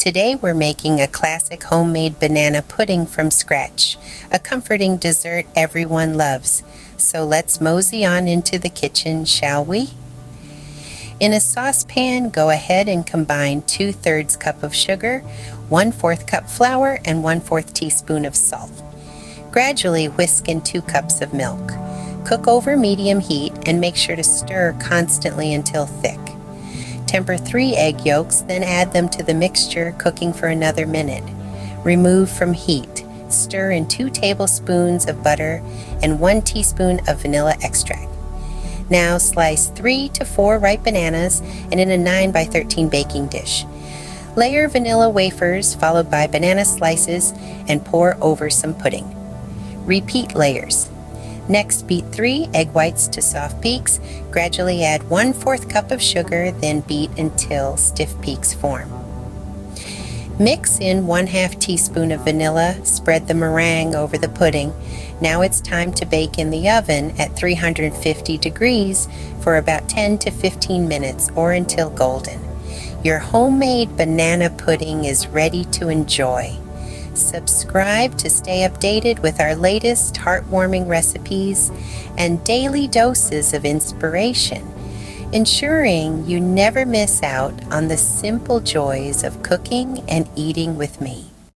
Today we're making a classic homemade banana pudding from scratch, a comforting dessert everyone loves. So let's mosey on into the kitchen, shall we? In a saucepan, go ahead and combine 2/3 cup of sugar, 1/4 cup flour, and 1/4 teaspoon of salt. Gradually whisk in 2 cups of milk. Cook over medium heat and make sure to stir constantly until thick. Temper 3 egg yolks, then add them to the mixture, cooking for another minute. Remove from heat. Stir in 2 tablespoons of butter and 1 teaspoon of vanilla extract. Now slice 3 to 4 ripe bananas and in a 9 by 13 baking dish. Layer vanilla wafers followed by banana slices and pour over some pudding. Repeat layers. Next, beat 3 egg whites to soft peaks. Gradually add 1/4 cup of sugar, then beat until stiff peaks form. Mix in 1/2 teaspoon of vanilla, spread the meringue over the pudding. Now it's time to bake in the oven at 350 degrees for about 10 to 15 minutes or until golden. Your homemade banana pudding is ready to enjoy. Subscribe to stay updated with our latest heartwarming recipes and daily doses of inspiration, ensuring you never miss out on the simple joys of cooking and eating with me.